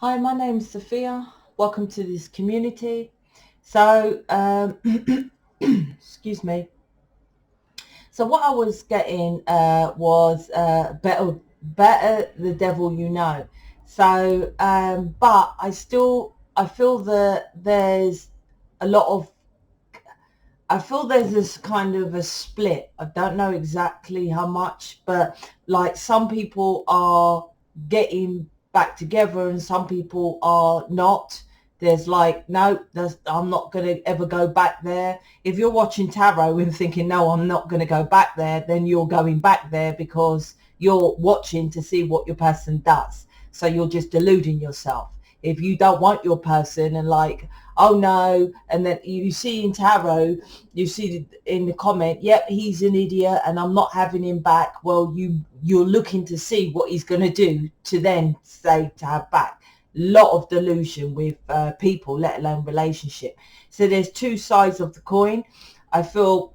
Hi, my name's Sophia. Welcome to this community. So, excuse me. So what I was getting was better the devil you know. So, but I feel that I feel there's this kind of a split. I don't know exactly how much, but like some people are getting back together and some people are not. There's like, no, I'm not going to ever go back there. If you're watching tarot and thinking, no, I'm not going to go back there, then you're going back there because you're watching to see what your person does. So you're just deluding yourself. If you don't want your person and like, oh no, and then you see in tarot, you see in the comment, yep, he's an idiot and I'm not having him back. Well, you're looking to see what he's going to do to then say to have back. Lot of delusion with people, let alone relationship. So there's two sides of the coin. I feel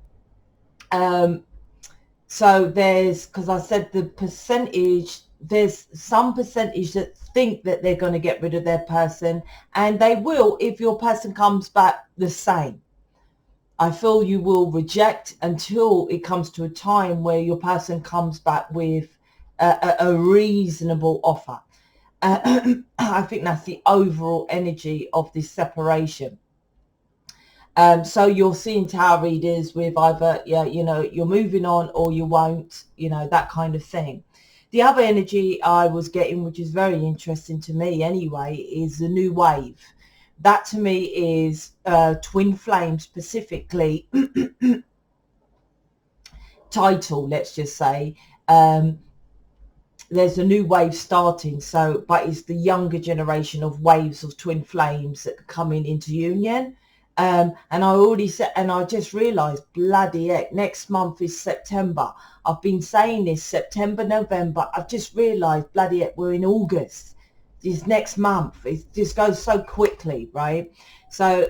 so there's, because I said the percentage, there's some percentage that think that they're going to get rid of their person, and they will if your person comes back the same. I feel you will reject until it comes to a time where your person comes back with a reasonable offer. I think that's the overall energy of this separation. So you're seeing tarot readers with either, yeah, you know, you're moving on or you won't, you know, that kind of thing. The other energy I was getting, which is very interesting to me anyway, is the new wave. That to me is twin flame specifically title, let's just say. There's a new wave starting, so but it's the younger generation of waves of twin flames that are coming into union. And I already said, and I just realized, bloody heck, next month is September. I've been saying this September, November. I've just realized, bloody heck, we're in August. This next month, it just goes so quickly, right? So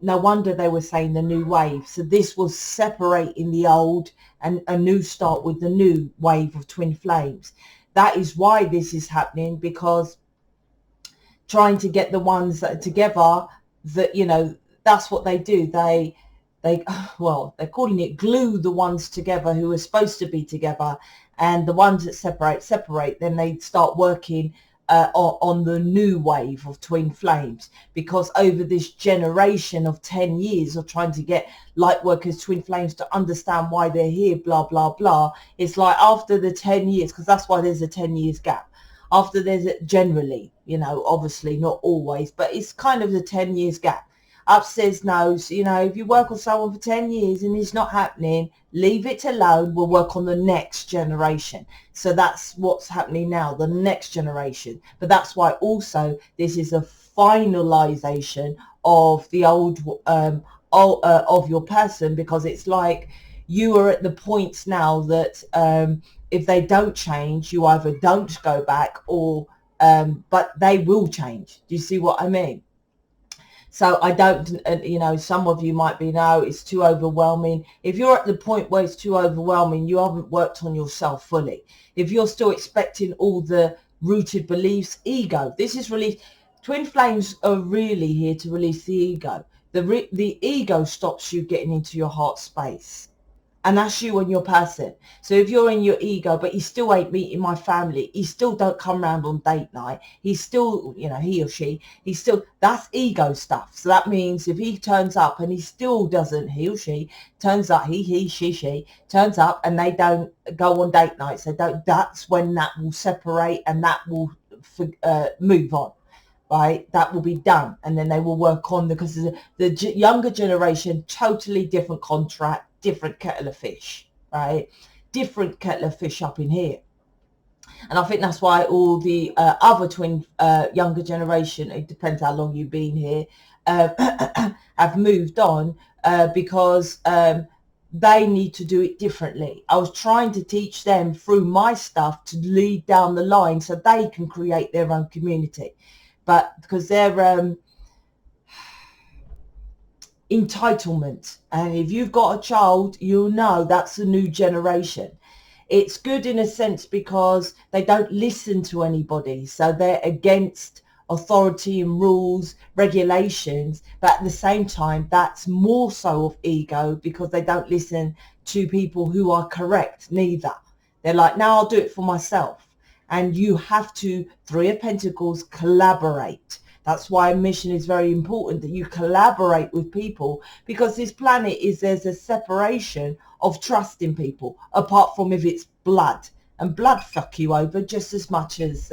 no wonder they were saying the new wave. So this was separating the old and a new start with the new wave of twin flames. That is why this is happening, because trying to get the ones that are together, that, you know, that's what they do. Well, they're calling it glue the ones together who are supposed to be together, and the ones that separate, then they start working on the new wave of twin flames, because over this generation of 10 years of trying to get Lightworkers, twin flames to understand why they're here, blah, blah, blah. It's like after the 10 years, because that's why there's a 10 years gap. After there's generally, you know, obviously not always, but it's kind of the 10 years gap. Upstairs knows, you know, if you work on someone for 10 years and it's not happening, leave it alone. We'll work on the next generation. So that's what's happening now, the next generation. But that's why also this is a finalization of the old, of your person, because it's like you are at the points now that if they don't change, you either don't go back or, but they will change. Do you see what I mean? So I don't, you know, some of you might be, no, it's too overwhelming. If you're at the point where it's too overwhelming, you haven't worked on yourself fully. If you're still expecting all the rooted beliefs, ego, this is released. Twin flames are really here to release the ego. The ego stops you getting into your heart space. And that's you and your person. So if you're in your ego, but you still ain't meeting my family, you still don't come round on date night, he's still, you know, he or she, he's still, that's ego stuff. So that means if he turns up and he still doesn't, he or she turns up, she turns up and they don't go on date nights, they don't, that's when that will separate and that will move on. Right, that will be done, and then they will work on because the younger generation, totally different contract, different kettle of fish, right? Different kettle of fish up in here. And I think that's why all the other twin younger generation, it depends how long you've been here, have moved on because they need to do it differently. I was trying to teach them through my stuff to lead down the line so they can create their own community. But because they're entitlement, and if you've got a child, you'll know that's a new generation. It's good in a sense because they don't listen to anybody, so they're against authority and rules, regulations, but at the same time, that's more so of ego because they don't listen to people who are correct neither. They're like, no, I'll do it for myself. And you have to, Three of Pentacles, collaborate. That's why mission is very important, that you collaborate with people, because this planet there's a separation of trust in people, apart from if it's blood. And blood fuck you over just as much as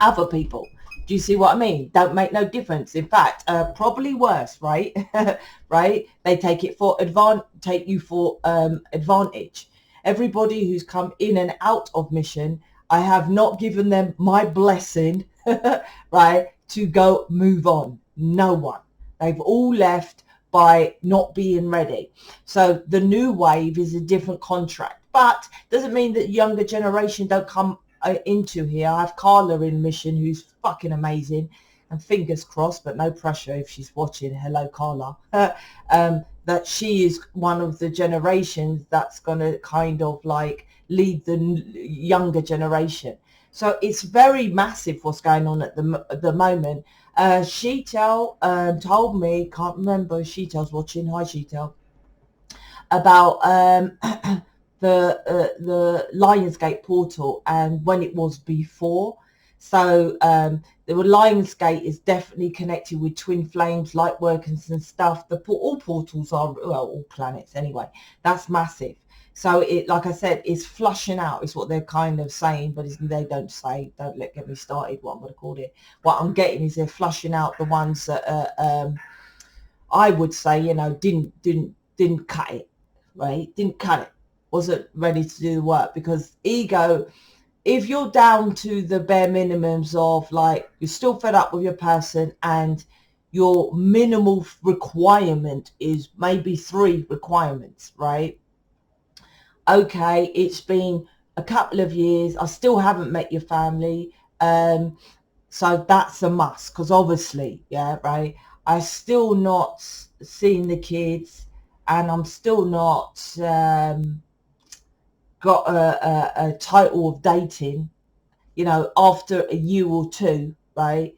other people. Do you see what I mean? Don't make no difference. In fact, probably worse, right? Right? They take you for advantage. Everybody who's come in and out of mission, I have not given them my blessing, right, to go move on. No one. They've all left by not being ready. So the new wave is a different contract, but doesn't mean that younger generation don't come into here. I have Carla in mission, who's fucking amazing, and fingers crossed, but no pressure if she's watching. Hello, Carla. That she is one of the generations that's going to kind of like lead the younger generation. So it's very massive what's going on at the moment. Sheetal told me, can't remember, Sheetal's watching, hi Sheetal, about the Lionsgate portal and when it was before. So the Lionsgate is definitely connected with twin flames, light workers and stuff. All portals are, well, all planets anyway. That's massive. So it, like I said, is flushing out is what they're kind of saying, but they don't say, don't get me started, what I'm going to call it. What I'm getting is they're flushing out the ones that I would say, you know, didn't cut it, right? Didn't cut it. Wasn't ready to do the work, because ego, if you're down to the bare minimums of like, you're still fed up with your person and your minimal requirement is maybe 3 requirements, right? Okay, it's been a couple of years, I still haven't met your family, so that's a must, because obviously, yeah, right, I still not seen the kids, and I'm still not got a title of dating, you know, after a year or 2, right?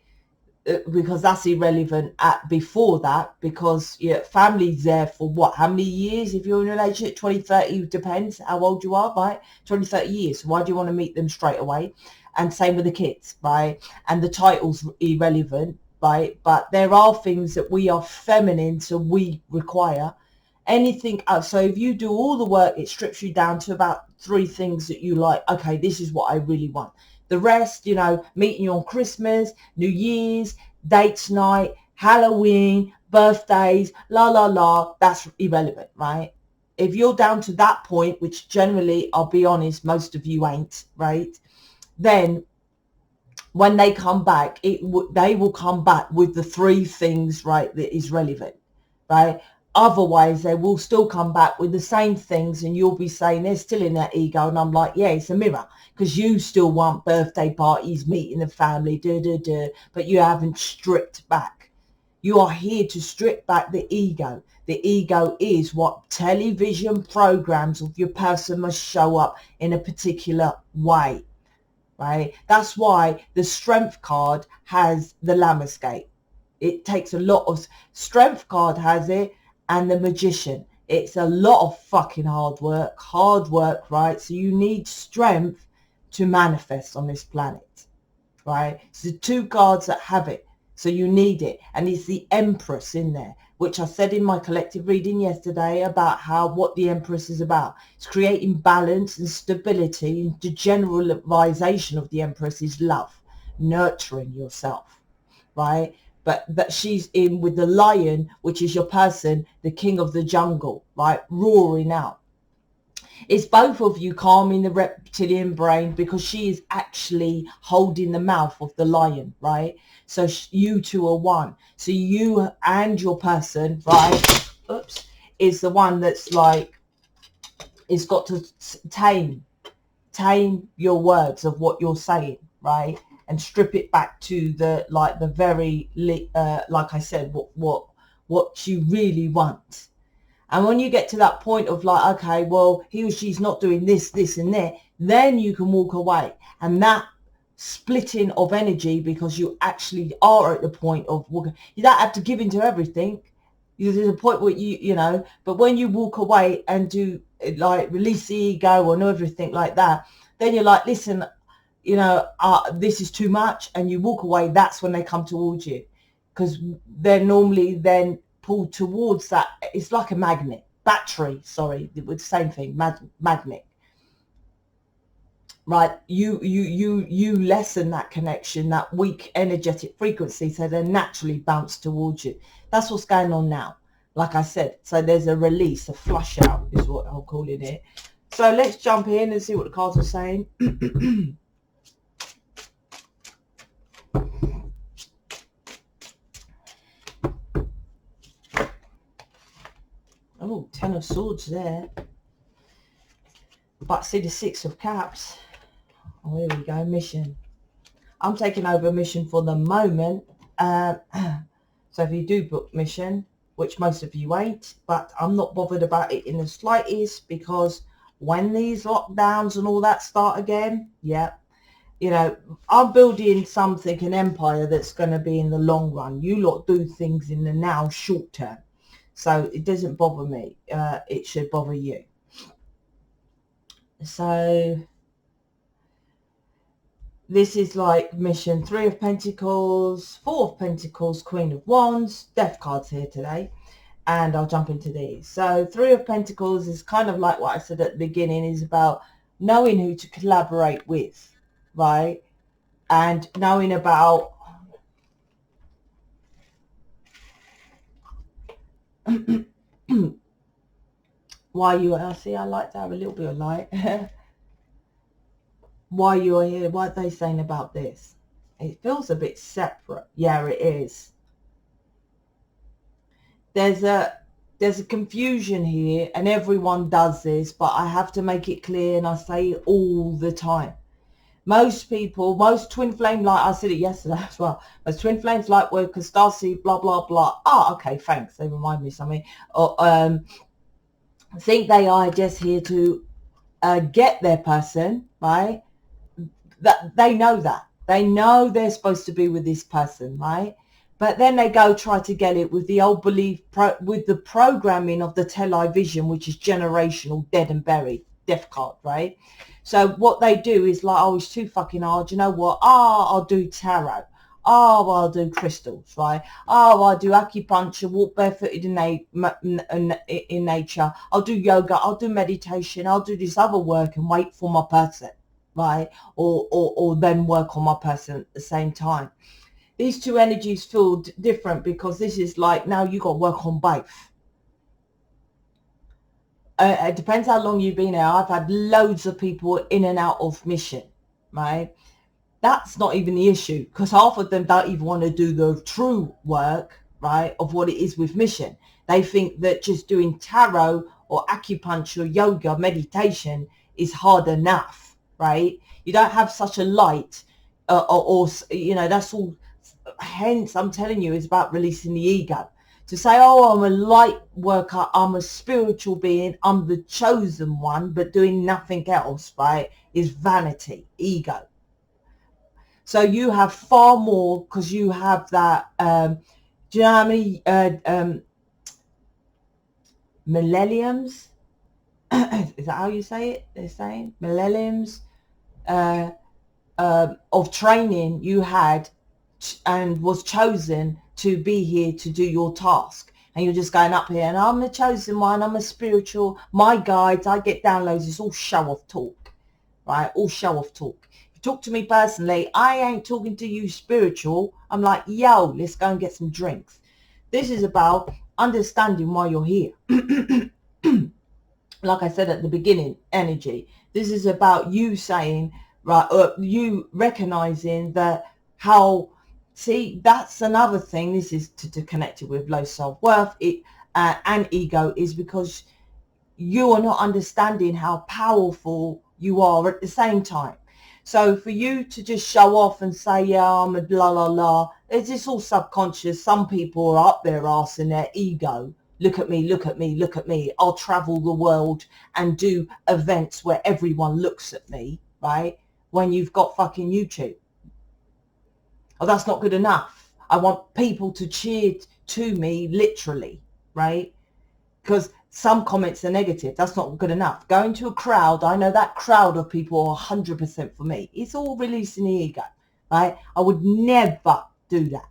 Because that's irrelevant before that, because yeah, family's there for what, how many years? If you're in a relationship, 20, 30, depends how old you are, right? 20, 30 years. So why do you want to meet them straight away? And same with the kids, right? And the title's irrelevant, right? But there are things that we are feminine, so we require anything else. So if you do all the work, it strips you down to about 3 things that you like. Okay, this is what I really want. The rest, you know, meeting you on Christmas, New Year's, dates night, Halloween, birthdays, la, la, la, that's irrelevant, right? If you're down to that point, which generally, I'll be honest, most of you ain't, right? Then when they come back, they will come back with the 3 things, right, that is relevant, right? Otherwise, they will still come back with the same things, and you'll be saying they're still in that ego. And I'm like, yeah, it's a mirror, because you still want birthday parties, meeting the family, but you haven't stripped back. You are here to strip back the ego. The ego is what television programs of your person must show up in a particular way, right? That's why the Strength card has the Lionsgate. It takes a lot of Strength card has it. And the Magician, it's a lot of fucking hard work, right? So you need strength to manifest on this planet, right? It's the 2 cards that have it, so you need it. And it's the Empress in there, which I said in my collective reading yesterday about what the Empress is about. It's creating balance and stability, and the generalization of the Empress is love, nurturing yourself, right? But she's in with the Lion, which is your person, the king of the jungle, right? Roaring out. It's both of you calming the reptilian brain, because she is actually holding the mouth of the lion, right? So you 2 are one. So you and your person, right, is the one that's like, it's got to tame your words of what you're saying, right? And strip it back to the very like I said, what you really want. And when you get to that point of like, okay, well, he or she's not doing this and that, then you can walk away. And that splitting of energy, because you actually are at the point of walking. You don't have to give into everything. There's a point where you know, but when you walk away and do like release the ego and everything like that, then you're like, listen, you know, this is too much, and you walk away. That's when they come towards you, because they're normally then pulled towards that. It's like a magnet, battery, sorry, with the same thing, magnet. Right, you lessen that connection, that weak energetic frequency, so they naturally bounce towards you. That's what's going on now, like I said. So there's a release, a flush out is what I'm calling it. So let's jump in and see what the cards are saying. Oh, 10 of Swords there, but see the 6 of Cups. Oh, here we go, mission. I'm taking over mission for the moment. So if you do book mission, which most of you ain't, but I'm not bothered about it in the slightest, because when these lockdowns and all that start again, yeah, you know, I'm building something, an empire that's going to be in the long run. You lot do things in the now, short term. So it doesn't bother me. It should bother you. So this is like mission 3 of Pentacles, 4 of Pentacles, Queen of Wands, Death cards here today. And I'll jump into these. So 3 of Pentacles is kind of like what I said at the beginning, is about knowing who to collaborate with, right? And knowing about why you are. See, I like to have a little bit of light. Why you're here, what are they saying about this? It feels a bit separate. Yeah, it is. There's a confusion here, and everyone does this, but I have to make it clear, and I say it all the time. Most people, most twin flame light, I said it yesterday as well, most twin flames, Lightworkers, starseed, blah blah blah. Okay, thanks, they remind me of something. Think they are just here to get their person, right? That they know they're supposed to be with this person, right? But then they go try to get it with the old belief, with the programming of the television, which is generational, dead and buried, death card, right? So what they do is like, oh, it's too fucking hard. You know what? I'll do tarot. I'll do crystals, right? I'll do acupuncture, walk barefooted in nature. I'll do yoga. I'll do meditation. I'll do this other work and wait for my person, right? Or then work on my person at the same time. These two energies feel different, because this is like, now you got to work on both. It depends how long you've been here. I've had loads of people in and out of mission, right? That's not even the issue, because half of them don't even want to do the true work, right, of what it is with mission. They think that just doing tarot or acupuncture, yoga, meditation is hard enough, right? You don't have such a light or you know, that's all. Hence, I'm telling you, it's about releasing the ego. To say, oh, I'm a light worker, I'm a spiritual being, I'm the chosen one, but doing nothing else, right, is vanity, ego. So you have far more, because you have that, do you know how many millenniums? Is that how you say it? They're saying millenniums of training you had and was chosen to be here to do your task, and you're just going up here and I'm the chosen one, I'm a spiritual, my guides, I get downloads. It's all show off talk, right? All show off talk. If you talk to me personally, I ain't talking to you spiritual. I'm like, yo, let's go and get some drinks. This is about understanding why you're here. Like I said at the beginning, energy. This is about you saying, right, you recognizing that how. See, that's another thing. This is to connect it with low self-worth and ego, is because you are not understanding how powerful you are at the same time. So for you to just show off and say, yeah, I'm a blah, blah, blah, it's just all subconscious. Some people are up their arse in their ego. Look at me, look at me, look at me. I'll travel the world and do events where everyone looks at me, right? When you've got fucking YouTube. Oh, that's not good enough. I want people to cheer to me, literally, right? Because some comments are negative. That's not good enough. Going to a crowd, I know that crowd of people are 100% for me. It's all releasing the ego, right? I would never do that.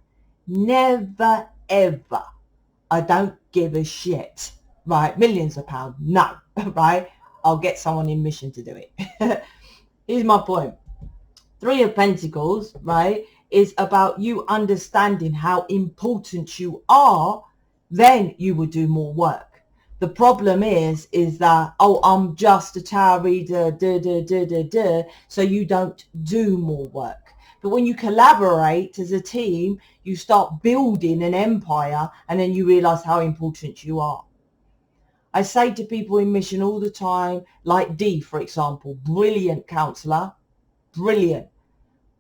Never, ever. I don't give a shit, right? Millions of pounds, no, right? I'll get someone in mission to do it. Here's my point. Three of Pentacles, right, is about you understanding how important you are, then you will do more work. The problem is that, oh, I'm just a tarot reader, so you don't do more work. But when you collaborate as a team, you start building an empire, and then you realize how important you are. I say to people in mission all the time, like Dee, for example, brilliant counselor, brilliant.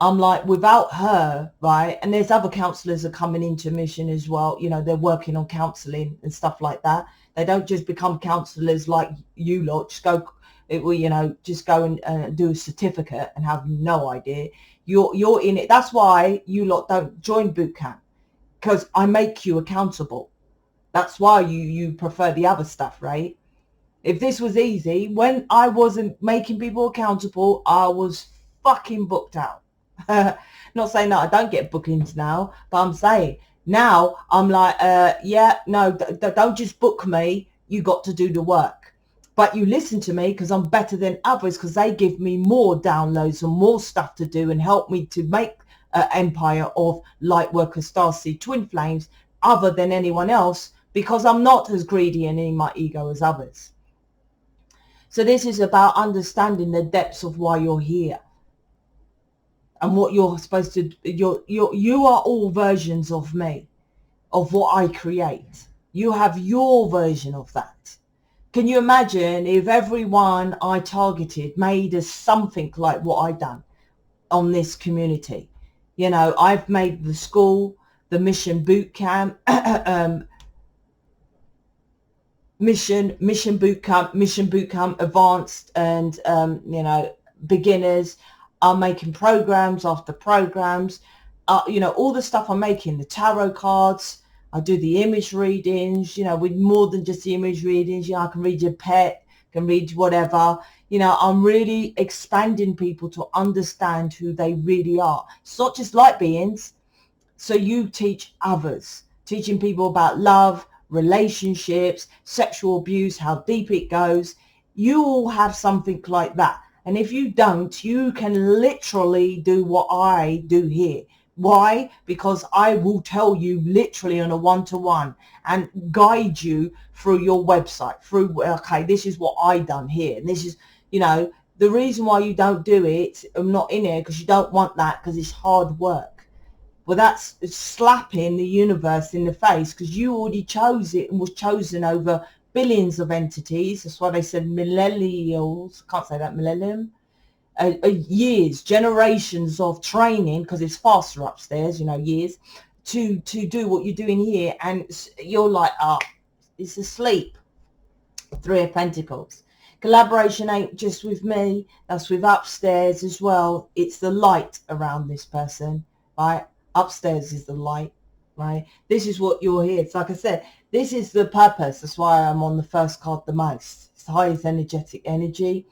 I'm like, without her, right, and there's other counsellors are coming into mission as well, you know, they're working on counselling and stuff like that. They don't just become counsellors like you lot, just go, you know, just go and do a certificate and have no idea. You're in it. That's why you lot don't join Bootcamp, because I make you accountable. That's why you prefer the other stuff, right? If this was easy, when I wasn't making people accountable, I was fucking booked out. Not saying that I don't get bookings now, but I'm saying now I'm like, yeah, no, don't just book me. You got to do the work. But you listen to me because I'm better than others, because they give me more downloads and more stuff to do and help me to make an empire of Lightworkers, Starseed, Twin Flames, other than anyone else, because I'm not as greedy and in my ego as others. So this is about understanding the depths of why you're here and what you're supposed to. You are all versions of me, of what I create. You have your version of that. Can you imagine if everyone I targeted made us something like what I done on this community? You know, I've made the school, the mission Bootcamp, mission bootcamp advanced, and you know, beginners. I'm making programs after programs, you know, all the stuff I'm making, the tarot cards, I do the image readings, you know, with more than just the image readings. You know, I can read your pet, can read whatever. You know, I'm really expanding people to understand who they really are. It's not just light beings. So you teach others, teaching people about love, relationships, sexual abuse, how deep it goes. You all have something like that. And if you don't, you can literally do what I do here. Why? Because I will tell you literally on a one-to-one and guide you through your website, through, okay, this is what I done here. And this is, you know, the reason why you don't do it, I'm not in here because you don't want that, because it's hard work. Well, that's slapping the universe in the face, because you already chose it and was chosen over billions of entities. That's why they said millennials. I can't say that, millennium. Years, generations of training, because it's faster upstairs, you know, years, to do what you're doing here. And you're like, oh, it's asleep. Three of Pentacles. Collaboration ain't just with me. That's with upstairs as well. It's the light around this person, right? Upstairs is the light, right? This is what you're here. It's like I said, this is the purpose. That's why I'm on the first card the most. It's the highest energetic energy.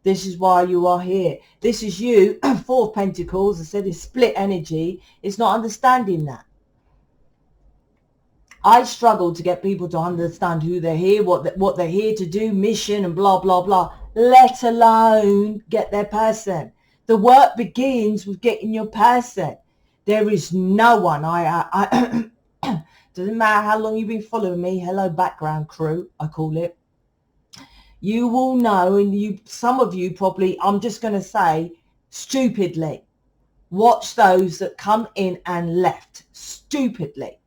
This is why you are here. This is you. Four of Pentacles. I said it's split energy. It's not understanding that. I struggle to get people to understand who they're here, what they're here to do, mission and blah, blah, blah, let alone get their person. The work begins with getting your person. There is no one. Doesn't matter how long you've been following me. Hello, background crew, I call it. You will know, and some of you probably, I'm just going to say, stupidly, watch those that come in and left stupidly,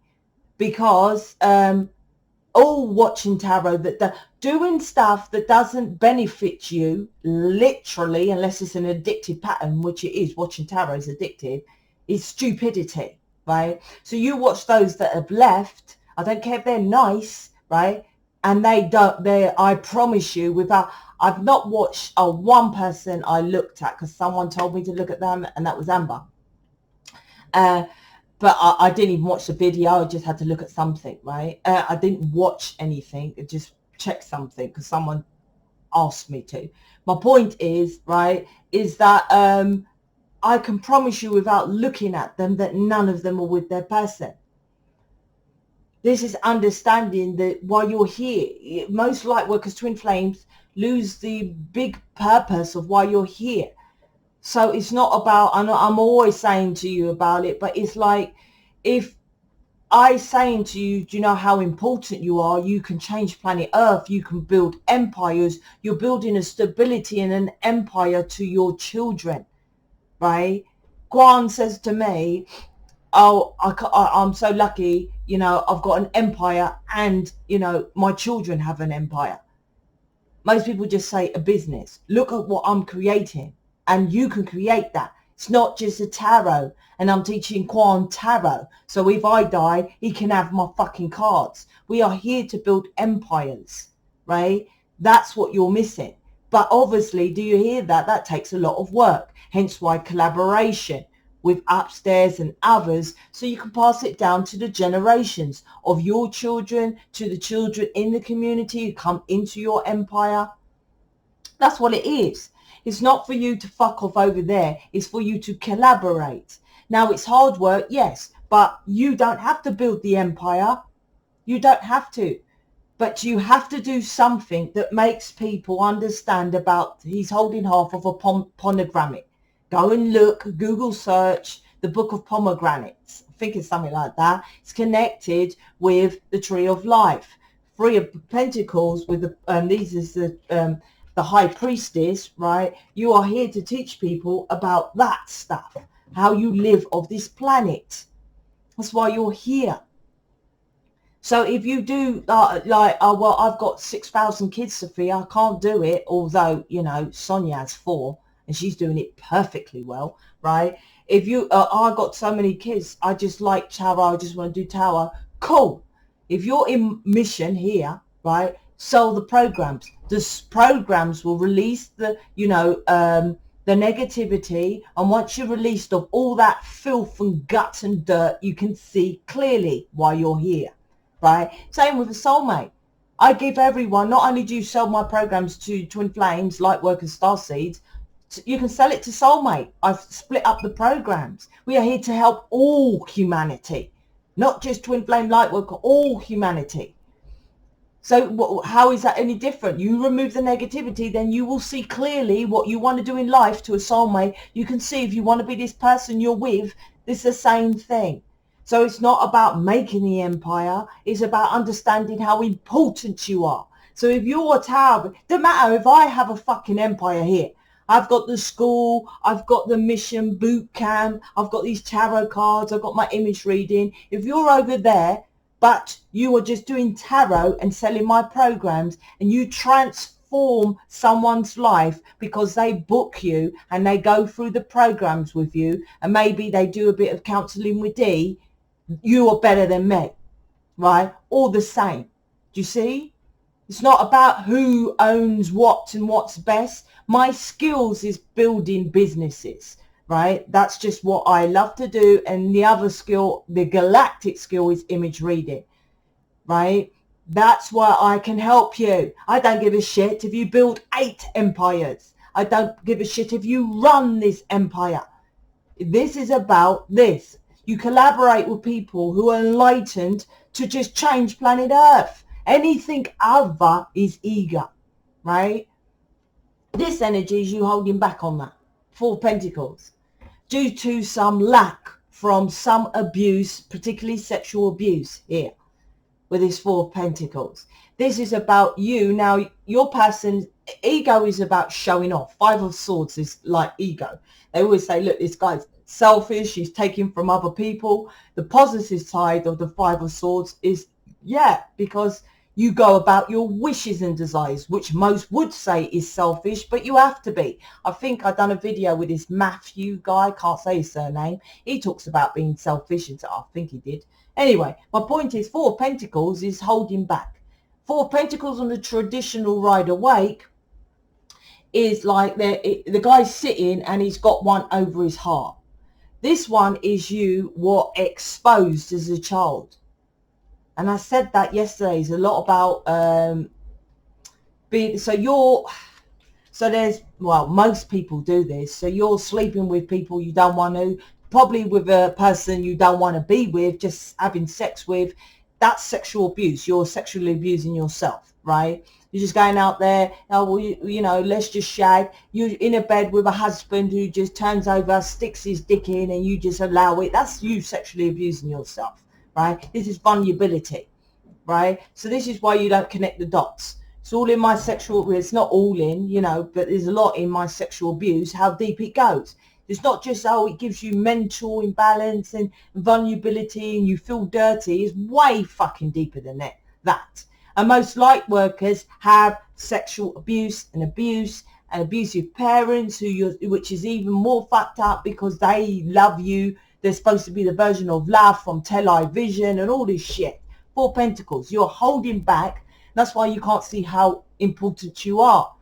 because all watching tarot, that doing stuff that doesn't benefit you, literally, unless it's an addictive pattern, which it is. Watching tarot is addictive, is stupidity, right? So you watch those that have left. I don't care if they're nice, right? And I promise you, I've not watched one person I looked at because someone told me to look at them, and that was Amber. But I didn't even watch the video. I just had to look at something, right? I didn't watch anything. I just checked something because someone asked me to. My point is, right, is that I can promise you without looking at them that none of them are with their person. This is understanding that while you're here, most light workers, twin flames, lose the big purpose of why you're here. So it's not about, I'm always saying to you about it, but it's like, if I saying to you, do you know how important you are? You can change planet Earth. You can build empires. You're building a stability and an empire to your children, right? Guan says to me, oh, I'm so lucky, you know, I've got an empire and, you know, my children have an empire. Most people just say a business. Look at what I'm creating, and you can create that. It's not just a tarot, and I'm teaching Quan tarot. So if I die, he can have my fucking cards. We are here to build empires, right? That's what you're missing. But obviously, do you hear that? That takes a lot of work. Hence why collaboration with upstairs and others, so you can pass it down to the generations of your children, to the children in the community who come into your empire. That's what it is. It's not for you to fuck off over there. It's for you to collaborate. Now, it's hard work, yes, but you don't have to build the empire. You don't have to. But you have to do something that makes people understand about, he's holding half of a pomegranate. Go and look, Google search the Book of Pomegranates. I think it's something like that. It's connected with the Tree of Life. Three of Pentacles with the, these is the High Priestess, right? You are here to teach people about that stuff, how you live of this planet. That's why you're here. So if you do like, oh, well, I've got 6,000 kids, Sophia, I can't do it. Although, you know, Sonia has 4. And she's doing it perfectly well, right? If you, I got so many kids, I just like tarot, I just want to do tarot. Cool. If you're in mission here, right, sell the programs. The programs will release the, you know, the negativity. And once you're released of all that filth and guts and dirt, you can see clearly why you're here, right? Same with a soulmate. I give everyone, not only do you sell my programs to Twin Flames, Lightworkers, Starseeds, you can sell it to soulmate. I've split up the programs. We are here to help all humanity, not just Twin Flame Lightworker, all humanity. So how is that any different? You remove the negativity, then you will see clearly what you want to do in life to a soulmate. You can see if you want to be this person you're with, it's the same thing. So it's not about making the empire. It's about understanding how important you are. So if you're a tarot, doesn't matter if I have a fucking empire here. I've got the school, I've got the mission boot camp, I've got these tarot cards, I've got my image reading. If you're over there, but you are just doing tarot and selling my programs, and you transform someone's life because they book you and they go through the programs with you, and maybe they do a bit of counselling with D, you are better than me, right? All the same. Do you see? It's not about who owns what and what's best. My skills is building businesses, right? That's just what I love to do. And the other skill, the galactic skill, is image reading, right? That's why I can help you. I don't give a shit if you build 8 empires. I don't give a shit if you run this empire. This is about this. You collaborate with people who are enlightened to just change planet Earth. Anything other is ego, right? This energy is you holding back on that. 4 Pentacles. Due to some lack from some abuse, particularly sexual abuse here with this 4 Pentacles. This is about you. Now, your person, ego is about showing off. 5 of Swords is like ego. They always say, look, this guy's selfish. He's taking from other people. The positive side of the 5 of Swords is, yeah, because you go about your wishes and desires, which most would say is selfish, but you have to be. I think I've done a video with this Matthew guy, can't say his surname. He talks about being selfish, and I think he did. Anyway, my point is 4 Pentacles is holding back. 4 Pentacles on the traditional Rider-Waite is like the guy's sitting and he's got one over his heart. This one is you were exposed as a child. And I said that yesterday. It's a lot about being, so there's, well, most people do this. So you're sleeping with people you don't want to, probably with a person you don't want to be with, just having sex with. That's sexual abuse. You're sexually abusing yourself, right? You're just going out there, oh, well, you know, let's just shag. You're in a bed with a husband who just turns over, sticks his dick in, and you just allow it. That's you sexually abusing yourself, right? This is vulnerability, right? So this is why you don't connect the dots. It's all in my sexual, it's not all in, you know, but there's a lot in my sexual abuse, how deep it goes. It's not just, oh, it gives you mental imbalance and vulnerability and you feel dirty. It's way fucking deeper than that. And most light workers have sexual abuse and abusive parents, which is even more fucked up because they love you. They're supposed to be the version of love from television and all this shit. 4 Pentacles. You're holding back. That's why you can't see how important you are.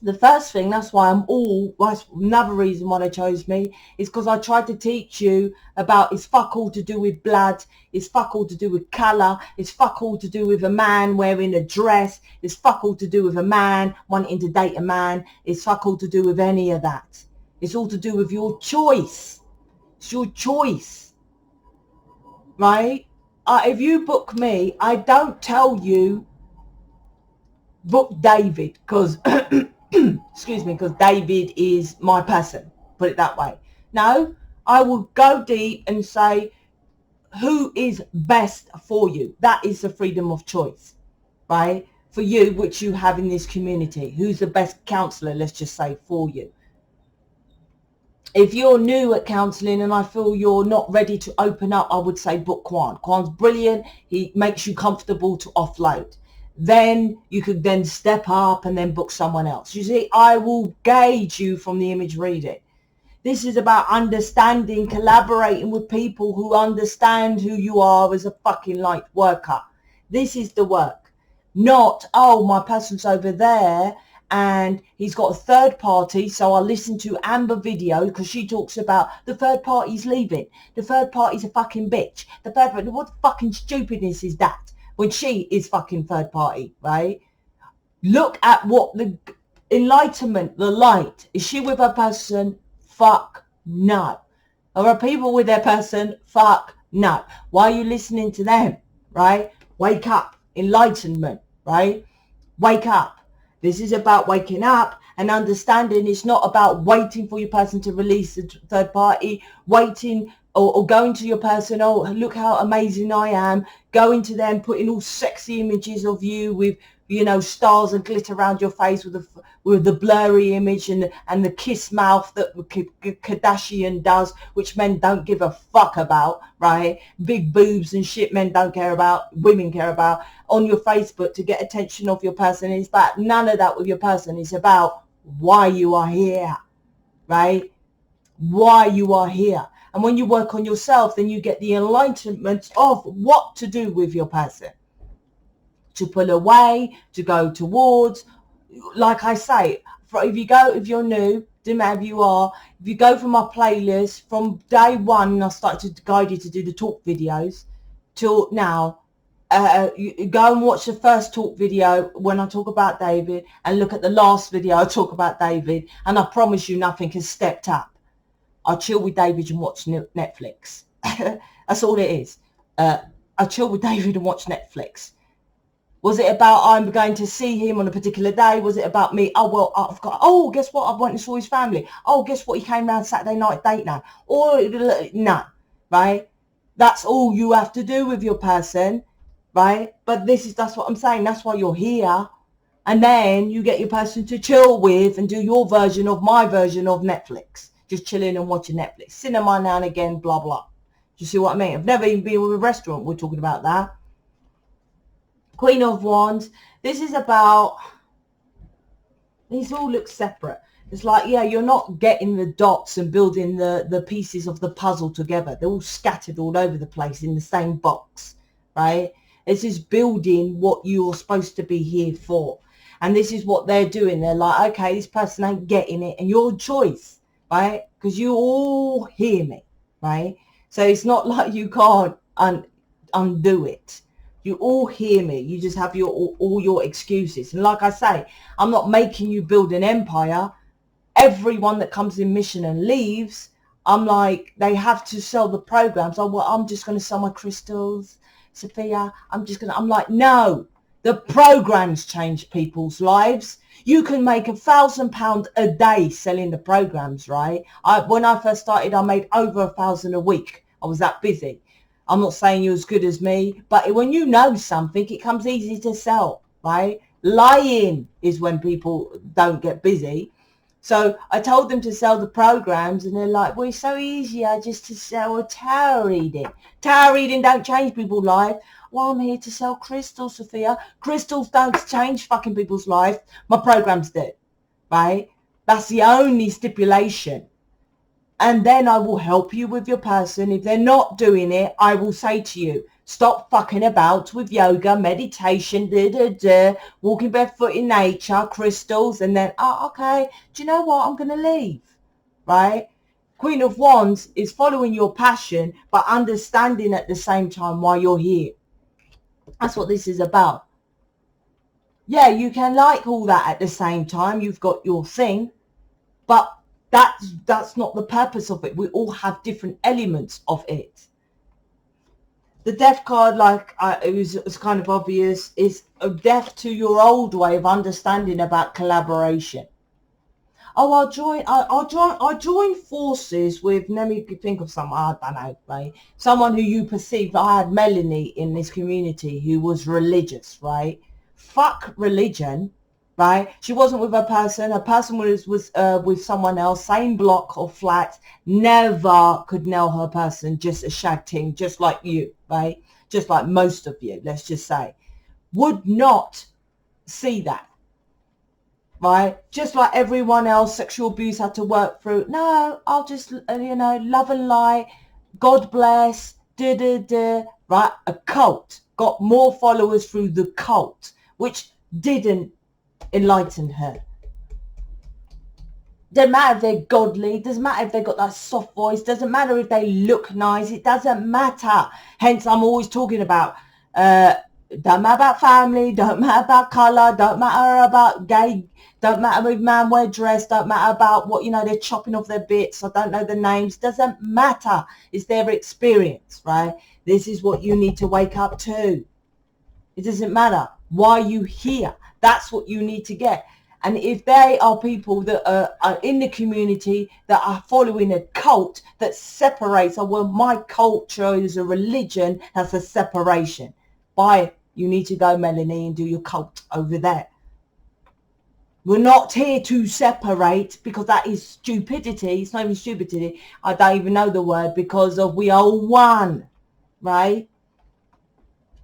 The first thing, that's another reason why they chose me, is because I tried to teach you about it's fuck all to do with blood, it's fuck all to do with colour, it's fuck all to do with a man wearing a dress, it's fuck all to do with a man wanting to date a man, it's fuck all to do with any of that. It's all to do with your choice. It's your choice, right? If you book me, I don't tell you book David because excuse me, because David is my person, put it that way. No, I will go deep and say who is best for you. That is the freedom of choice, right? For you, which you have in this community. Who's the best counselor, let's just say, for you. If you're new at counselling and I feel you're not ready to open up, I would say book Quan. Quan's brilliant. He makes you comfortable to offload. Then you could then step up and then book someone else. You see, I will gauge you from the image reading. This is about understanding, collaborating with people who understand who you are as a fucking light worker. This is the work. Not, oh, my person's over there and he's got a third party, so I'll listen to Amber video because she talks about the third party's leaving. The third party's a fucking bitch. The third party, what fucking stupidness is that? When she is fucking third party, right? Look at what the enlightenment, the light. Is she with her person? Fuck no. Are people with their person? Fuck no. Why are you listening to them, right? Wake up. Enlightenment, right? Wake up. This is about waking up and understanding. It's not about waiting for your person to release the third party, waiting or going to your person, oh, look how amazing I am, going to them, putting all sexy images of you with, you know, stars and glitter around your face with the blurry image and the kiss mouth that Kardashian does, which men don't give a fuck about, right? Big boobs and shit men don't care about, women care about, on your Facebook to get attention of your person. It's about none of that with your person. It's about why you are here, right? Why you are here. And when you work on yourself, then you get the enlightenment of what to do with your person. To pull away, to go towards. Like I say, if you're new, doesn't matter if you are, if you go from my playlist, from day one, I started to guide you to do the talk videos, till now, you go and watch the first talk video when I talk about David, and look at the last video I talk about David, and I promise you nothing has stepped up. I chill with David and watch Netflix. That's all it is. I chill with David and watch Netflix. Was it about I'm going to see him on a particular day? Was it about me? Oh, well, I've got, oh, guess what? I went and saw his family. Oh, guess what? He came round Saturday night date now. Or, no, right? That's all you have to do with your person, right? But that's what I'm saying. That's why you're here. And then you get your person to chill with and do your version of my version of Netflix. Just chilling and watching Netflix. Cinema now and again, blah, blah. Do you see what I mean? I've never even been with a restaurant. We're talking about that. Queen of Wands. This is about, these all look separate. It's like, yeah, you're not getting the dots and building the pieces of the puzzle together. They're all scattered all over the place in the same box, right? This is building what you're supposed to be here for. And this is what they're doing. They're like, okay, this person ain't getting it. And your choice, right? Because you all hear me, right? So it's not like you can't undo it. You all hear me. You just have all your excuses. And like I say, I'm not making you build an empire. Everyone that comes in mission and leaves, I'm like, they have to sell the programs. Oh, well, I'm just going to sell my crystals, Sophia. I'm like, no, the programs change people's lives. You can make £1,000 a day selling the programs, right? When I first started, I made over 1,000 a week. I was that busy. I'm not saying you're as good as me, but when you know something, it comes easy to sell, right? Lying is when people don't get busy. So I told them to sell the programs, and they're like, well, it's so easy just to sell a tarot reading. Tarot reading don't change people's life. Well, I'm here to sell crystals, Sophia. Crystals don't change fucking people's life. My programs do, right? That's the only stipulation. And then I will help you with your person. If they're not doing it, I will say to you, stop fucking about with yoga, meditation, walking barefoot in nature, crystals, and then, oh, okay, do you know what? I'm going to leave, right? Queen of Wands is following your passion, but understanding at the same time why you're here. That's what this is about. Yeah, you can like all that at the same time. You've got your thing, but that's not the purpose of it. We all have different elements of it. The death card, like it was kind of obvious, is a death to your old way of understanding about collaboration. Oh, I'll join forces with, let me think of someone, I don't know, right? Someone who you perceive. I had Melanie in this community who was religious, right? Fuck religion, right? She wasn't with her person. Her person was with someone else, same block or flat. Never could nail her person, just a shag team, just like you, right? Just like most of you, let's just say. Would not see that, right? Just like everyone else, sexual abuse had to work through. No, I'll just, love and light, God bless, right? A cult. Got more followers through the cult, which didn't enlighten her. Doesn't matter if they're godly, doesn't matter if they've got that soft voice, doesn't matter if they look nice, it doesn't matter. Hence, I'm always talking about, don't matter about family, don't matter about colour, don't matter about gay, don't matter if man wear dress, don't matter about what, they're chopping off their bits, I don't know the names, doesn't matter. It's their experience, right? This is what you need to wake up to. It doesn't matter why you here. That's what you need to get. And if they are people that are in the community that are following a cult that separates, well, my culture is a religion, that's a separation. You need to go, Melanie, and do your cult over there. We're not here to separate, because that is stupidity. It's not even stupidity. I don't even know the word, because of we are one, right?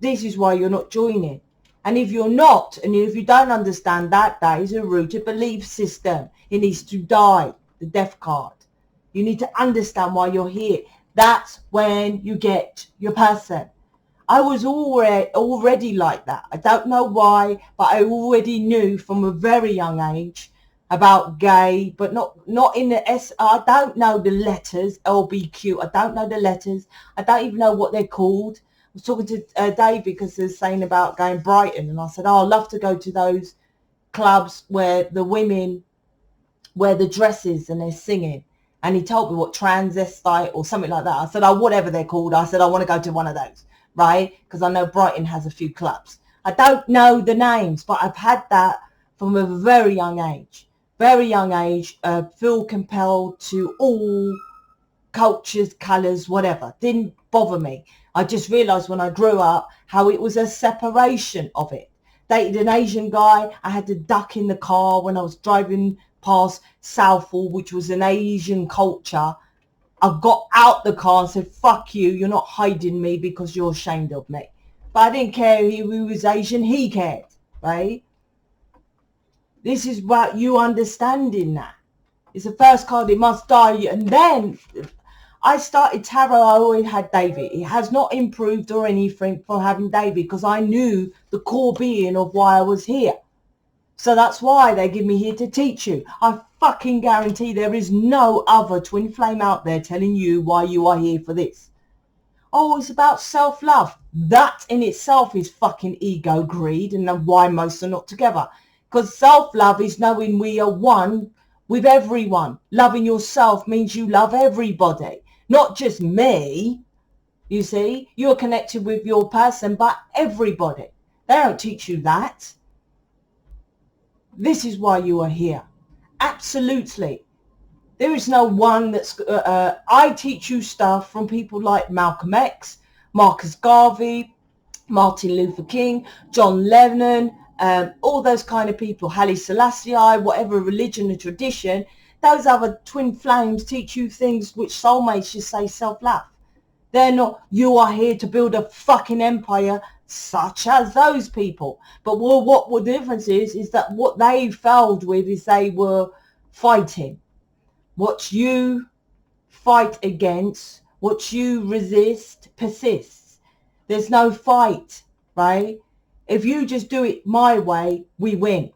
This is why you're not joining. And if you're not, and if you don't understand that, that is a rooted belief system. It needs to die, the death card. You need to understand why you're here. That's when you get your person. I was already like that. I don't know why, but I already knew from a very young age about gay, but not in the S. I don't know the letters, LBQ. I don't know the letters. I don't even know what they're called. I was talking to Dave because they're saying about going Brighton, and I said, I'd love to go to those clubs where the women wear the dresses and they're singing. And he told me what, transvestite or something like that. I said, whatever they're called. I said, I want to go to one of those, right? Because I know Brighton has a few clubs. I don't know the names, but I've had that from a very young age. Very young age, feel compelled to all cultures, colours, whatever. Didn't bother me. I just realised when I grew up how it was a separation of it. Dated an Asian guy. I had to duck in the car when I was driving past Southall, which was an Asian culture. I got out the car and said, fuck you, you're not hiding me because you're ashamed of me. But I didn't care if he was Asian, he cared, right? This is about you understanding that. It's the first card, it must die. And then I started tarot, I always had David. It has not improved or anything for having David, because I knew the core being of why I was here. So that's why they give me here to teach you. I fucking guarantee there is no other twin flame out there telling you why you are here for this. Oh, it's about self-love. That in itself is fucking ego, greed, and why most are not together. Because self-love is knowing we are one with everyone. Loving yourself means you love everybody, not just me. You see, you're connected with your person, but everybody. They don't teach you that. This is why you are here. Absolutely. There is no one that's... I teach you stuff from people like Malcolm X, Marcus Garvey, Martin Luther King, John Lennon, all those kind of people, Haile Selassie, whatever religion or tradition. Those other twin flames teach you things which soulmates just say self-love. They're not, you are here to build a fucking empire such as those people. But what the difference is that what they failed with is they were fighting. What you fight against, what you resist, persists. There's no fight, right? If you just do it my way, we win.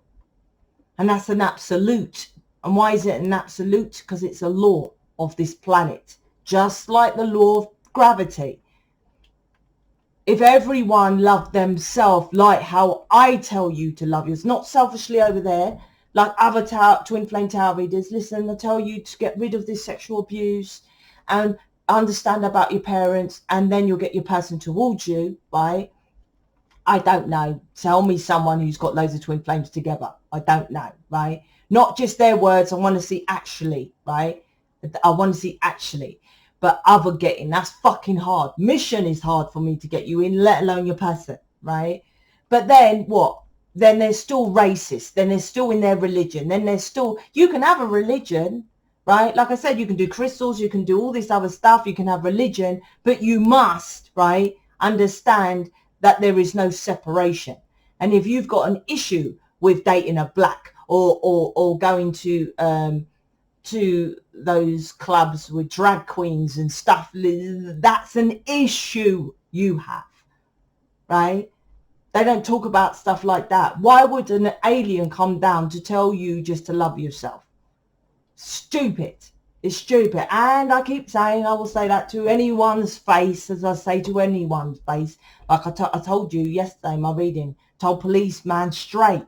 And that's an absolute. And why is it an absolute? Because it's a law of this planet. Just like the law of gravity. If everyone loved themselves like how I tell you to love yours, not selfishly over there, like other twin flame tarot readers, listen, I tell you to get rid of this sexual abuse and understand about your parents, and then you'll get your person towards you, right? I don't know. Tell me someone who's got loads of twin flames together. I don't know, right? Not just their words. I want to see actually, right? I want to see actually. But other getting, that's fucking hard. Mission is hard for me to get you in, let alone your person, right? But then what? Then they're still racist. Then they're still in their religion. Then they're still, you can have a religion, right? Like I said, you can do crystals, you can do all this other stuff, you can have religion, but you must, right, understand that there is no separation. And if you've got an issue with dating a black or going to those clubs with drag queens and stuff, that's an issue you have, right? They don't talk about stuff like that. Why would an alien come down to tell you just to love yourself? Stupid. It's stupid. And I keep saying, I will say that to anyone's face, as I say to anyone's face. Like I told you yesterday in my reading, told policeman straight.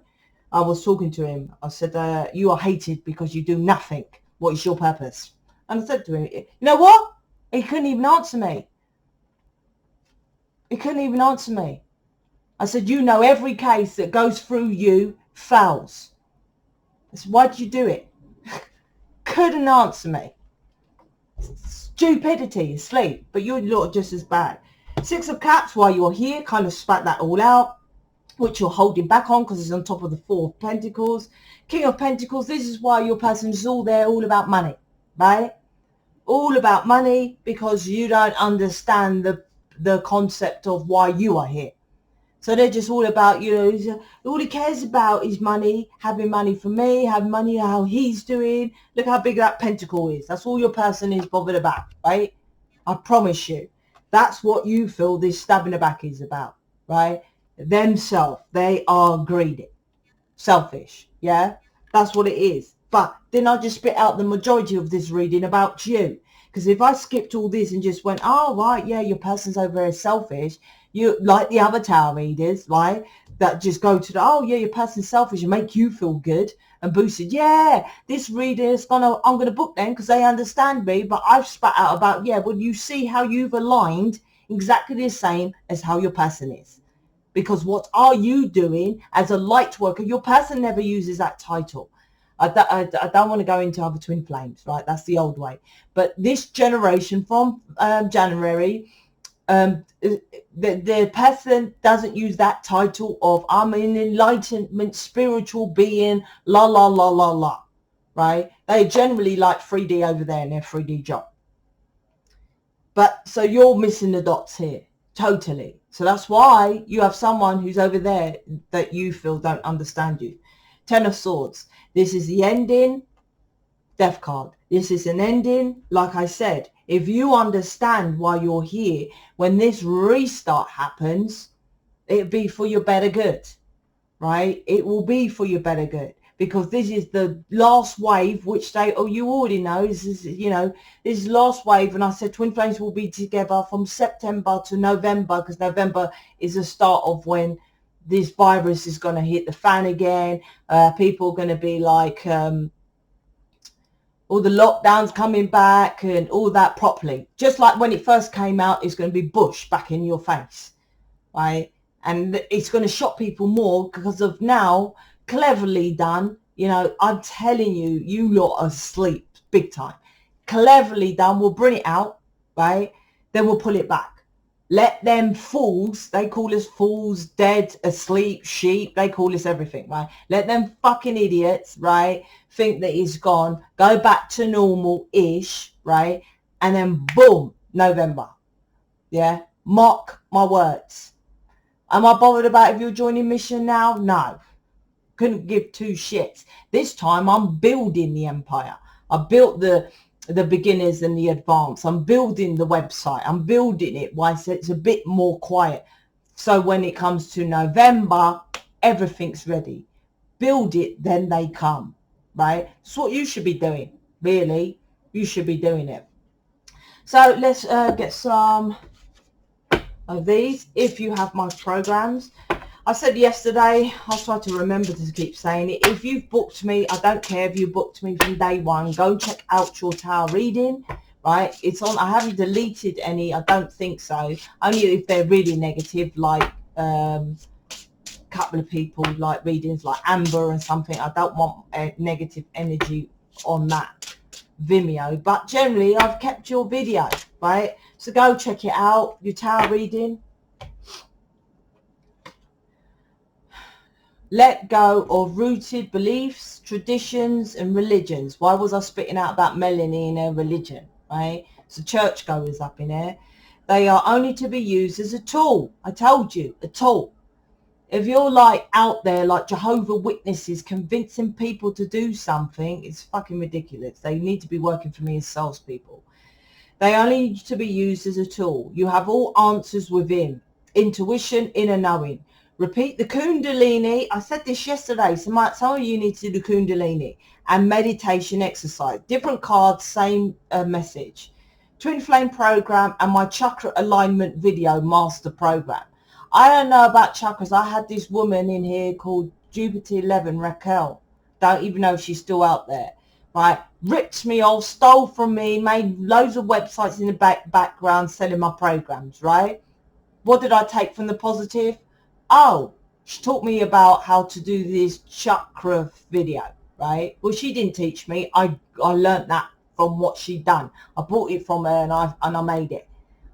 I was talking to him. I said, you are hated because you do nothing. What is your purpose? And I said to him, you know what? He couldn't even answer me. He couldn't even answer me. I said, you know, every case that goes through you fails. I said, why did you do it? Couldn't answer me. Stupidity, asleep, but you're not just as bad. Six of Cups, while you're here, kind of spat that all out, which you're holding back on because it's on top of the Four of Pentacles. King of Pentacles, this is why your person is all there, all about money, right? All about money, because you don't understand the concept of why you are here. So they're just all about, you know, all he cares about is money, having money for me, having money, how he's doing. Look how big that pentacle is. That's all your person is bothered about, right? I promise you. That's what you feel this stab in the back is about, right? Themselves. They are greedy. Selfish, yeah? That's what it is. But then I just spit out the majority of this reading about you. Because if I skipped all this and just went, oh, right, yeah, your person's over there selfish, you like the other tarot readers, right, that just go to the, oh, yeah, your person's selfish and make you feel good and boosted. Yeah, this reader is I'm going to book them because they understand me. But I've spat out about, yeah, well, you see how you've aligned exactly the same as how your person is. Because what are you doing as a light worker? Your person never uses that title. I don't want to go into other twin flames, right? That's the old way. But this generation from January, the person doesn't use that title of I'm an enlightenment spiritual being, la, la, la, la, la, right? They generally like 3D over there in their 3D job. But so you're missing the dots here, totally. So that's why you have someone who's over there that you feel don't understand you. Ten of Swords. This is the ending. Death card. This is an ending. Like I said, if you understand why you're here, when this restart happens, it'll be for your better good. right? It will be for your better good, because this is the last wave, which they, oh, you already know, this is, you know, this is last wave. And I said twin flames will be together from September to November, because November is the start of when this virus is going to hit the fan again. People are going to be like, all the lockdowns coming back and all that properly. Just like when it first came out, it's going to be Bush back in your face, right? And it's going to shock people more because of now, cleverly done. You know, I'm telling you, you lot are asleep big time. Cleverly done. We'll bring it out, right? Then we'll pull it back. Let them fools, they call us fools, dead, asleep, sheep, they call us everything, right? Let them fucking idiots, right, think that it's gone, go back to normal-ish, right? And then boom, November. Yeah? Mark my words. Am I bothered about if you're joining mission now? No. Couldn't give two shits. This time I'm building the empire. I built the beginners and the advanced. I'm building the website. I'm building it. Why? So it's a bit more quiet. So when it comes to November, everything's ready. Build it, then they come, right? That's what you should be doing, really. You should be doing it. So let's get some of these. If you have my programs, I said yesterday, I'll try to remember to keep saying it. If you've booked me, I don't care if you booked me from day one, go check out your tarot reading, right? It's on. I haven't deleted any. I don't think so. Only if they're really negative, like a couple of people like readings like Amber and something. I don't want negative energy on that Vimeo. But generally, I've kept your video, right? So go check it out, your tarot reading. Let go of rooted beliefs, traditions, and religions. Why was I spitting out that Melanie in her religion, right? So churchgoers up in there. They are only to be used as a tool. I told you, a tool. If you're like out there like Jehovah's Witnesses convincing people to do something, it's fucking ridiculous. They need to be working for me as salespeople. They only need to be used as a tool. You have all answers within. Intuition, inner knowing. Repeat the Kundalini. I said this yesterday. Some of you need to do the Kundalini and meditation exercise. Different cards, same message. Twin Flame program and my chakra alignment video master program. I don't know about chakras. I had this woman in here called Jupiter 11, Raquel. Don't even know if she's still out there. Right? Ripped me off, stole from me, made loads of websites in the background selling my programs, right? What did I take from the positive? Oh, she taught me about how to do this chakra video, right? Well, she didn't teach me. I learned that from what she'd done. I bought it from her and I made it.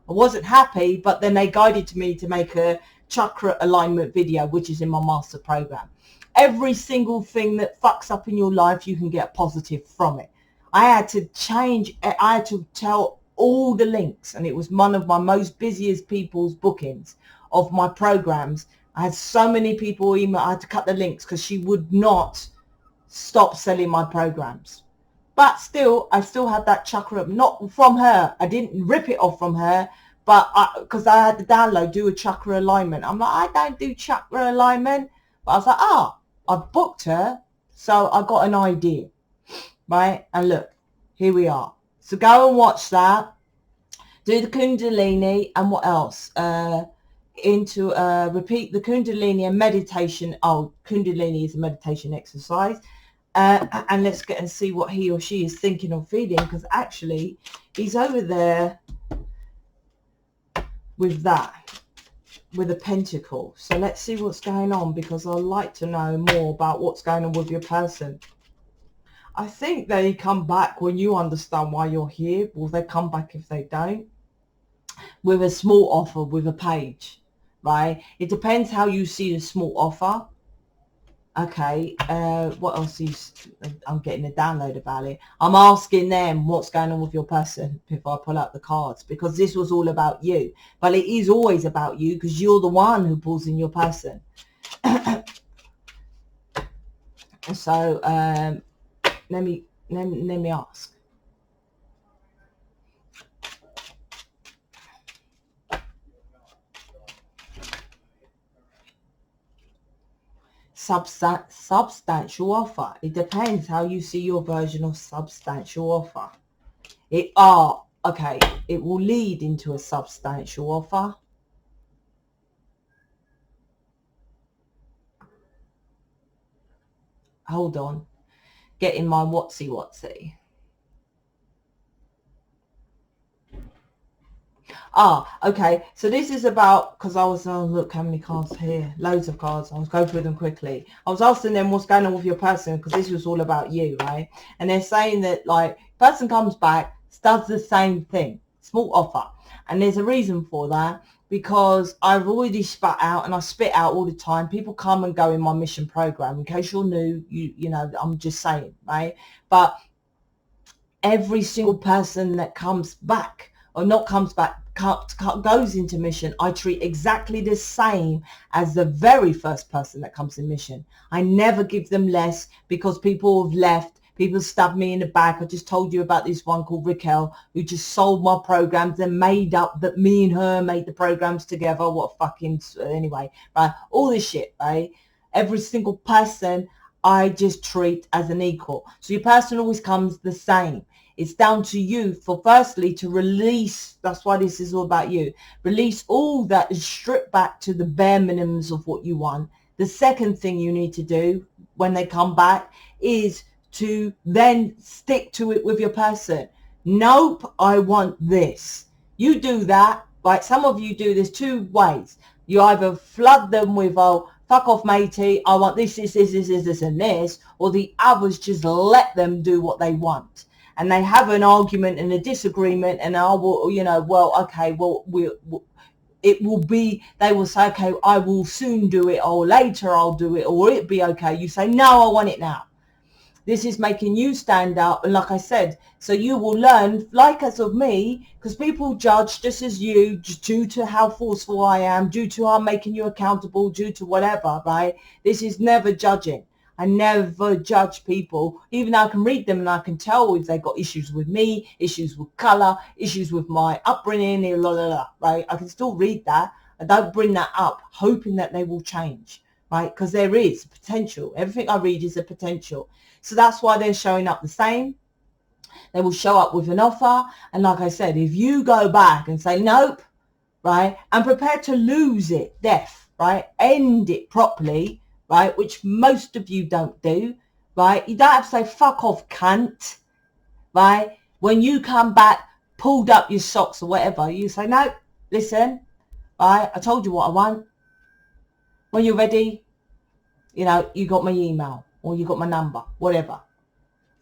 I wasn't happy, but then they guided me to make a chakra alignment video, which is in my master program. Every single thing that fucks up in your life, you can get positive from it. I had to change. I had to tell all the links, and it was one of my most busiest people's bookings of my programs. I had so many people email. I had to cut the links because she would not stop selling my programs. But still, I still had that chakra, not from her. I didn't rip it off from her, but because I had to download, do a chakra alignment. I'm like, I don't do chakra alignment. But I was like, I booked her, so I got an idea, right? And look, here we are. So go and watch that. Do the Kundalini and what else? Repeat the Kundalini and meditation. Oh, Kundalini is a meditation exercise. And let's get and see what he or she is thinking or feeling, because actually he's over there with that, with a pentacle. So let's see what's going on, because I'd like to know more about what's going on with your person. I think they come back when you understand why you're here. Will they come back if they don't? With a small offer, with a page, right? It depends how you see the small offer. Okay, what else is, I'm getting a download about it. I'm asking them what's going on with your person if I pull out the cards, because this was all about you. But it is always about you, because you're the one who pulls in your person. So let me ask. substantial offer. It depends how you see your version of substantial offer. Okay, it will lead into a substantial offer. Hold on, getting my whatsy. Okay, so this is about, because I was, look how many cards here, loads of cards. I'll go through them quickly. I was asking them what's going on with your person, because this was all about you, right? And they're saying that, like, person comes back, does the same thing, small offer, and there's a reason for that, because I've already spat out, and I spit out all the time. People come and go in my mission program. In case you're new, you know, I'm just saying, right? But every single person that comes back, or not comes back, goes into mission, I treat exactly the same as the very first person that comes in mission. I never give them less, because people have left. People stabbed me in the back. I just told you about this one called Raquel, who just sold my programs and made up that me and her made the programs together. What fucking, anyway, right? All this shit, right? Every single person I just treat as an equal. So your person always comes the same. It's down to you for, firstly, to release. That's why this is all about you. Release all that is stripped back to the bare minimums of what you want. The second thing you need to do when they come back is to then stick to it with your person. Nope, I want this. You do that, right? Some of you do this two ways. You either flood them with, oh, fuck off, matey, I want this, and this, or the others just let them do what they want. And they have an argument and a disagreement, and I will, you know, well, okay, well, it will be, they will say, okay, I will soon do it, or later I'll do it, or it'll be okay. You say, no, I want it now. This is making you stand up. And like I said, so you will learn, like as of me, because people judge just as you, just due to how forceful I am, due to I'm making you accountable, due to whatever, right? This is never judging. I never judge people, even though I can read them and I can tell if they've got issues with me, issues with colour, issues with my upbringing, right? I can still read that. I don't bring that up hoping that they will change, right? Because there is potential. Everything I read is a potential. So that's why they're showing up the same. They will show up with an offer. And like I said, if you go back and say, nope, right, and prepare to lose it, death, right, end it properly, right, which most of you don't do, right? You don't have to say, fuck off, cunt, right? When you come back, pulled up your socks or whatever, you say, no, listen, right, I told you what I want. When you're ready, you know, you got my email or you got my number, whatever.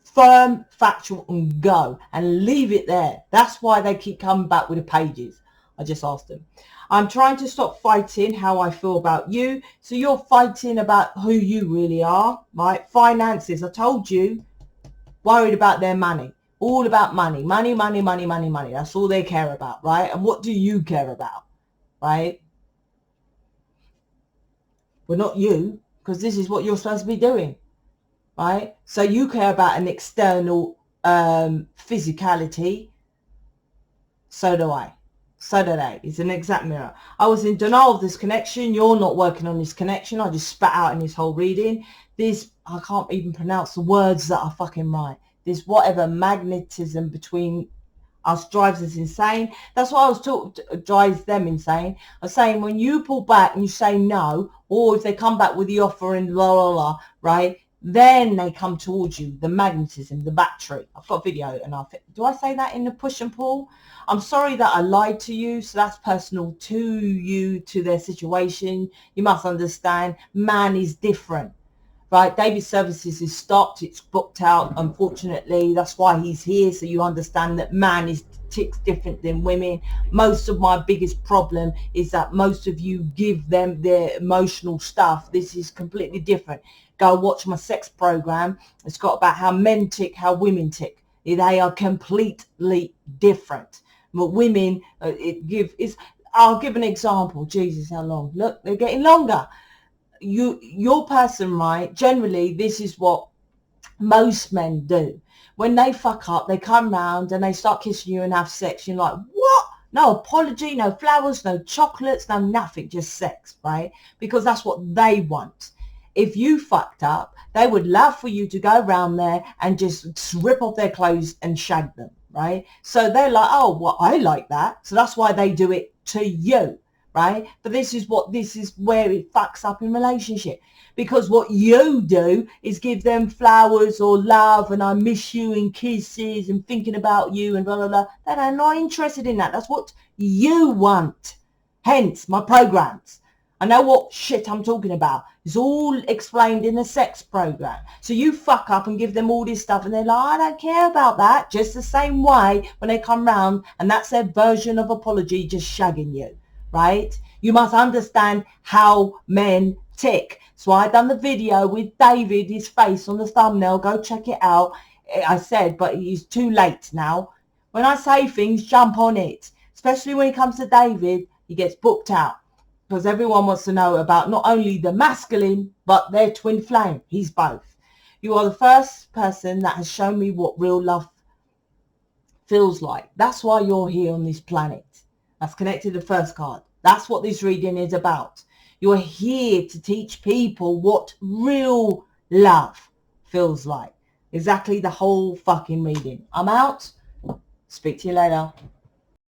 Firm, factual, and go, and leave it there. That's why they keep coming back with the pages. I just asked them. I'm trying to stop fighting how I feel about you. So you're fighting about who you really are, right? Finances, I told you, worried about their money. All about money. Money. That's all they care about, right? And what do you care about, right? Well, not you, because this is what you're supposed to be doing, right? So you care about an external physicality. So do I. So do they. It's an exact mirror. I was in denial of this connection. You're not working on this connection. I just spat out in this whole reading. This, I can't even pronounce the words that are fucking right. This whatever magnetism between us drives us insane. That's why I was drives them insane. I was saying when you pull back and you say no, or if they come back with the offer and right? Then they come towards you, the magnetism, the battery. I've got a video and do I say that in the push and pull? I'm sorry that I lied to you. So that's personal to you, to their situation. You must understand, man is different, right? David's services is stopped. It's booked out, unfortunately. That's why he's here. So you understand that man is ticks different than women. Most of my biggest problem is that most of you give them their emotional stuff. This is completely different. Go watch my sex program. It's got about how men tick, how women tick. They are completely different. But women, I'll give an example. Jesus, how long? Look, they're getting longer. Your person, right? Generally, this is what most men do. When they fuck up, they come round and they start kissing you and have sex. You're like, what? No apology, no flowers, no chocolates, no nothing, just sex, right? Because that's what they want. if you fucked up, they would love for you to go around there and just rip off their clothes and shag them, right? So they're like, oh, well, I like that. So that's why they do it to you, right? But this is where it fucks up in relationship. Because what you do is give them flowers or love and I miss you and kisses and thinking about you and blah, blah, blah. They're not interested in that. That's what you want. Hence, my programs. I know what shit I'm talking about. It's all explained in the sex program. So you fuck up and give them all this stuff and they're like, I don't care about that. Just the same way when they come round and that's their version of apology, just shagging you, right? You must understand how men tick. So I done the video with David, his face on the thumbnail. Go check it out. I said, but it's too late now. When I say things, jump on it. Especially when it comes to David, he gets booked out. Because everyone wants to know about not only the masculine, but their twin flame. He's both. You are the first person that has shown me what real love feels like. That's why you're here on this planet. That's connected to the first card. That's what this reading is about. You're here to teach people what real love feels like. Exactly the whole fucking reading. I'm out. Speak to you later.